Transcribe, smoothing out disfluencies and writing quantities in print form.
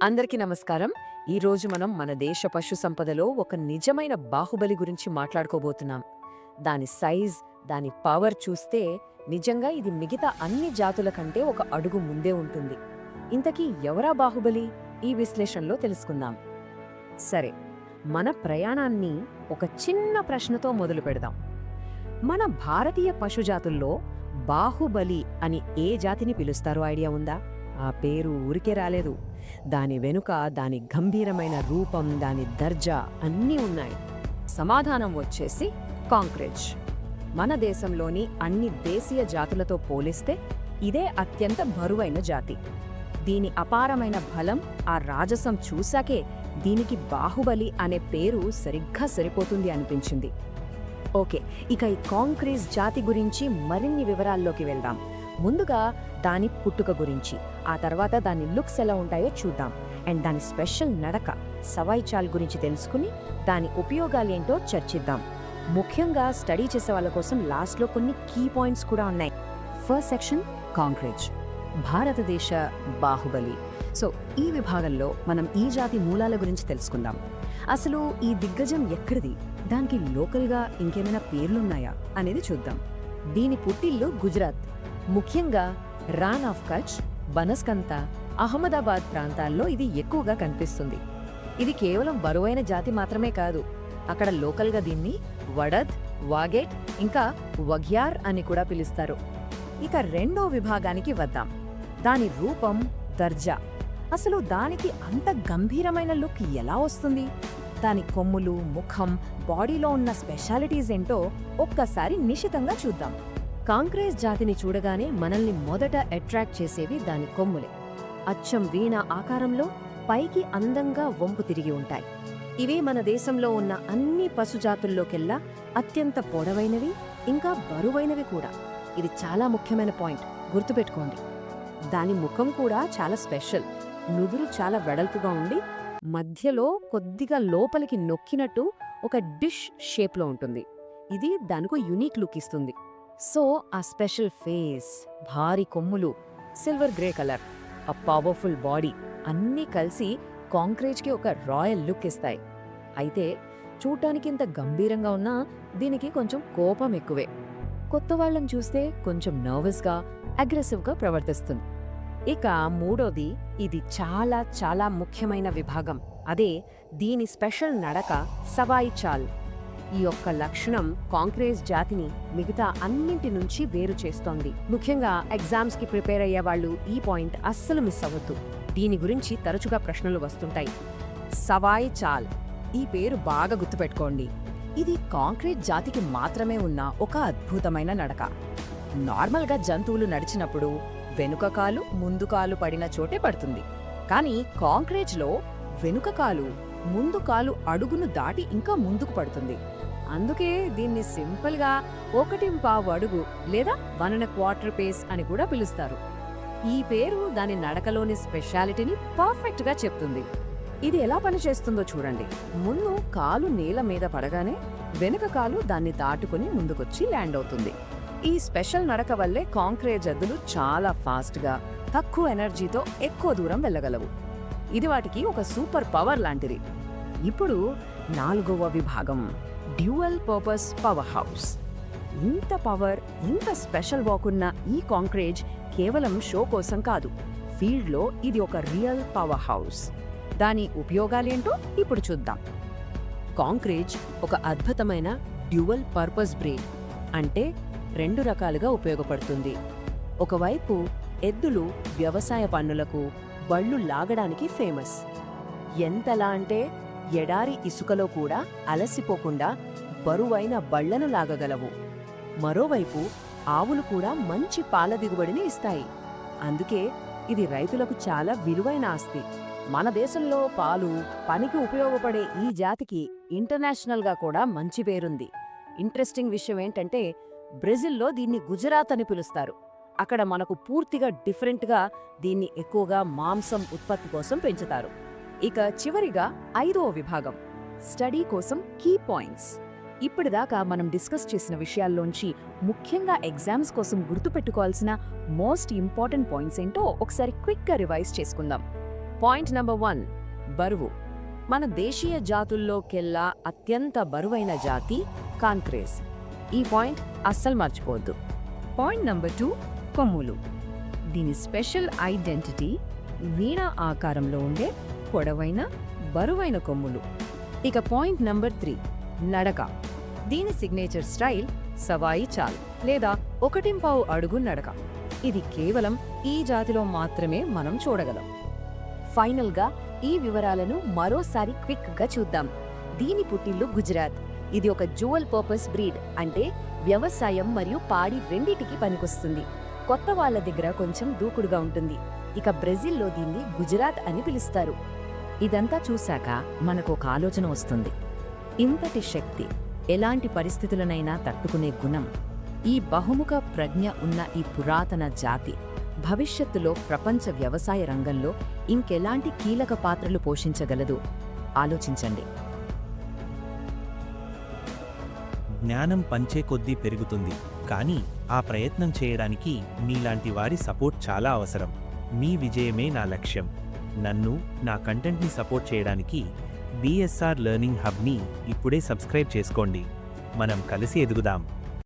అందరికీ నమస్కారం. ఈరోజు మనం మన దేశ పశు సంపదలో ఒక నిజమైన బాహుబలి గురించి మాట్లాడుకోబోతున్నాం. దాని సైజ్, దాని పవర్ చూస్తే నిజంగా ఇది మిగతా అన్ని జాతుల కంటే ఒక అడుగు ముందే ఉంటుంది. ఇంతకీ ఎవరా బాహుబలి? ఈ విశ్లేషణలో తెలుసుకుందాం. సరే, మన ప్రయాణాన్ని ఒక చిన్న ప్రశ్నతో మొదలు పెడదాం. మన భారతీయ పశుజాతుల్లో బాహుబలి అని ఏ జాతిని పిలుస్తారో ఐడియా ఉందా? ఆ పేరు ఊరికే రాలేదు. దాని వెనుక దాని గంభీరమైన రూపం, దాని దర్జా అన్నీ ఉన్నాయి. సమాధానం వచ్చేసి కాంక్రేజ్. మన దేశంలోని అన్ని దేశీయ జాతులతో పోలిస్తే ఇదే అత్యంత బరువైన జాతి. దీని అపారమైన బలం, ఆ రాజసం చూశాకే దీనికి బాహుబలి అనే పేరు సరిగ్గా సరిపోతుంది అనిపించింది. ఓకే, ఇక ఈ కాంక్రీజ్ జాతి గురించి మరిన్ని వివరాల్లోకి వెళ్దాం. ముందుగా దాని పుట్టుక గురించి, ఆ తర్వాత దాని లుక్స్ ఎలా ఉంటాయో చూద్దాం. అండ్ దాని స్పెషల్ నడక, సవాయి చాల్ గురించి తెలుసుకుని దాని ఉపయోగాలేంటో చర్చిద్దాం. ముఖ్యంగా స్టడీ చేసే వాళ్ళ కోసం లాస్ట్లో కొన్ని కీ పాయింట్స్ కూడా ఉన్నాయి. ఫస్ట్ సెక్షన్ కాంక్రేజ్, భారతదేశ బాహుబలి. సో ఈ విభాగంలో మనం ఈ జాతి మూలాల గురించి తెలుసుకుందాం. అసలు ఈ దిగ్గజం ఎక్కడిది, దానికి లోకల్గా ఇంకేమైనా పేర్లున్నాయా అనేది చూద్దాం. దీని పుట్టిల్లు గుజరాత్, ముఖ్యంగా రాన్ ఆఫ్ కచ్, బనస్కంత, అహ్మదాబాద్ ప్రాంతాల్లో ఇది ఎక్కువగా కనిపిస్తుంది. ఇది కేవలం బరువైన జాతి మాత్రమే కాదు, అక్కడ లోకల్గా దీన్ని వడద్, వాగేట్ ఇంకా వగ్యార్ అని కూడా పిలుస్తారు. ఇక రెండో విభాగానికి వద్దాం. దాని రూపం, దర్జా. అసలు దానికి అంత గంభీరమైన లుక్ ఎలా వస్తుంది? దాని కొమ్ములు, ముఖం, బాడీలో ఉన్న స్పెషాలిటీస్ ఏంటో ఒక్కసారి నిశితంగా చూద్దాం. కాంక్రేజ్ జాతిని చూడగానే మనల్ని మొదట అట్రాక్ట్ చేసేవి దాని కొమ్ములే. అచ్చం వీణ ఆకారంలో పైకి అందంగా వంపు తిరిగి ఉంటాయి. ఇవి మన దేశంలో ఉన్న అన్ని పశుజాతుల్లోకెల్లా అత్యంత పొడవైనవి, ఇంకా బరువైనవి కూడా. ఇది చాలా ముఖ్యమైన పాయింట్, గుర్తుపెట్టుకోండి. దాని ముఖం కూడా చాలా స్పెషల్. నుదురు చాలా వెడల్పుగా ఉండి మధ్యలో కొద్దిగా లోపలికి నొక్కినట్టు ఒక డిష్ షేప్లో ఉంటుంది. ఇది దానికి యూనిక్ లుక్ ఇస్తుంది. సో ఆ స్పెషల్ ఫేస్, భారీ కొమ్ములు, సిల్వర్ గ్రే కలర్, ఆ పవర్ఫుల్ బాడీ అన్నీ కలిసి కాంక్రేజ్కి ఒక రాయల్ లుక్ ఇస్తాయి. అయితే చూడటానికి ఇంత గంభీరంగా ఉన్నా దీనికి కొంచెం కోపం ఎక్కువే. కొత్త వాళ్ళని చూస్తే కొంచెం నర్వస్గా, అగ్రెసివ్గా ప్రవర్తిస్తుంది. ఇక మూడోది, ఇది చాలా చాలా ముఖ్యమైన విభాగం. అదే దీని స్పెషల్ నడక, సవాయి చాల్. ఈ యొక్క లక్షణం కాంక్రేజ్ జాతిని మిగతా అన్నింటి నుంచి వేరు చేస్తోంది. ముఖ్యంగా ఎగ్జామ్స్ కి ప్రిపేర్ అయ్యే వాళ్ళు ఈ పాయింట్ అస్సలు మిస్ అవ్వద్దు. దీని గురించి తరచుగా ప్రశ్నలు వస్తుంటాయి. సవాయి చాల్, ఈ పేరు బాగా గుర్తుపెట్టుకోండి. ఇది కాంక్రీట్ జాతికి మాత్రమే ఉన్న ఒక అద్భుతమైన నడక. నార్మల్గా జంతువులు నడిచినప్పుడు వెనుక కాలు ముందు కాలు పడిన చోటే పడుతుంది. కానీ కాంక్రేజ్లో వెనుక కాలు ముందు కాలు అడుగును దాటి ఇంకా ముందుకు పడుతుంది. అందుకే దీన్ని సింపుల్గా 1.25 అడుగు లేదా 1.25 పేస్ అని కూడా పిలుస్తారు. ఈ పేరు దాని నడకలోని స్పెషాలిటీని పర్ఫెక్ట్గా చెప్తుంది. ఇది ఎలా పనిచేస్తుందో చూడండి. ముందు కాలు నేల మీద పడగానే వెనుక కాలు దాన్ని దాటుకుని ముందుకొచ్చి ల్యాండ్ అవుతుంది. ఈ స్పెషల్ నడక వల్లే కాంక్రేజ్ ఎద్దులు చాలా ఫాస్ట్గా, తక్కువ ఎనర్జీతో ఎక్కువ దూరం వెళ్ళగలవు. ఇది వాటికి ఒక సూపర్ పవర్ లాంటిది. ఇప్పుడు నాలుగవ విభాగం, డ్యూయల్ పర్పస్ పవర్ హౌస్. ఇంత పవర్, ఇంత స్పెషల్ వాకున్న ఈ కాంక్రేజ్ కేవలం షో కోసం కాదు, ఫీల్డ్లో ఇది ఒక రియల్ పవర్ హౌస్. దాని ఉపయోగాలేంటో ఇప్పుడు చూద్దాం. కాంక్రేజ్ ఒక అద్భుతమైన డ్యూయల్ పర్పస్ బ్రేక్, అంటే 2 రకాలుగా ఉపయోగపడుతుంది. ఒకవైపు ఎద్దులు వ్యవసాయ పనులకు, బళ్ళు లాగడానికి ఫేమస్. ఎంతలా అంటే ఎడారి ఇసుకలో కూడా అలసిపోకుండా బరువైన బళ్లను లాగగలవు. మరోవైపు ఆవులు కూడా మంచి పాల దిగుబడిని ఇస్తాయి. అందుకే ఇది రైతులకు చాలా విలువైన ఆస్తి. మన దేశంలో పాలు, పనికి ఉపయోగపడే ఈ జాతికి ఇంటర్నేషనల్గా కూడా మంచి పేరుంది. ఇంట్రెస్టింగ్ విషయం ఏంటంటే బ్రెజిల్లో దీన్ని గుజరాత్ అని పిలుస్తారు. అక్కడ మనకు పూర్తిగా డిఫరెంట్గా దీన్ని ఎక్కువగా మాంసం ఉత్పత్తి కోసం పెంచుతారు. ఇక చివరిగా 5వ విభాగం, స్టడీ కోసం కీ పాయింట్స్. ఇప్పటిదాకా మనం డిస్కస్ చేసిన విషయాల్లోంచి ముఖ్యంగా ఎగ్జామ్స్ కోసం గుర్తుపెట్టుకోవాల్సిన మోస్ట్ ఇంపార్టెంట్ పాయింట్స్ ఏంటో ఒకసారి క్విక్గా రివైజ్ చేసుకుందాం. పాయింట్ నంబర్ 1, బరువు. మన దేశీయ జాతుల్లోకెల్లా అత్యంత బరువైన జాతి కాన్క్రేస్. ఈ పాయింట్ అస్సలు మర్చిపోవద్దు. పాయింట్ నంబర్ 2, కొమ్ములు. దీని స్పెషల్ ఐడెంటిటీ వీణ ఆకారంలో ఉండే పొడవైన బరువైన కొమ్ములు. ఇక పాయింట్ నంబర్ 3, నడక. దీని సిగ్నేచర్ స్టైల్ సవాయి చాల్ లేదా 1.5 అడుగు నడక. ఇది కేవలం ఈ జాతిలో మాత్రమే మనం చూడగలం. ఫైనల్గా ఈ వివరాలను మరోసారి క్విక్గా చూద్దాం. దీని పుట్టిల్లు గుజరాత్. ఇది ఒక డ్యూయల్ పర్పస్ బ్రీడ్, అంటే వ్యవసాయం మరియు పాడి రెండిటికి పనికొస్తుంది. కొత్త వాళ్ళ దగ్గర కొంచెం దూకుడుగా ఉంటుంది. ఇక బ్రెజిల్లో దీన్ని గుజరాత్ అని పిలుస్తారు. ఇదంతా చూశాక మనకు ఒక ఆలోచన వస్తుంది. ఇంతటి శక్తి, ఎలాంటి పరిస్థితులనైనా తట్టుకునే గుణం, ఈ బహుముఖ ప్రజ్ఞ ఉన్న ఈ పురాతన జాతి భవిష్యత్తులో ప్రపంచ వ్యవసాయ రంగంలో ఇంకెలాంటి కీలక పాత్రలు పోషించగలదు? ఆలోచించండి. జ్ఞానం పంచే కొద్దీ పెరుగుతుంది, కానీ ఆ ప్రయత్నం చేయడానికి మీలాంటి వారి సపోర్ట్ చాలా అవసరం. మీ విజయమే నా లక్ష్యం. నన్ను, నా కంటెంట్ని సపోర్ట్ చేయడానికి BSR లెర్నింగ్ హబ్ని ఇప్పుడే సబ్స్క్రైబ్ చేసుకోండి. మనం కలిసి ఎదుగుదాం.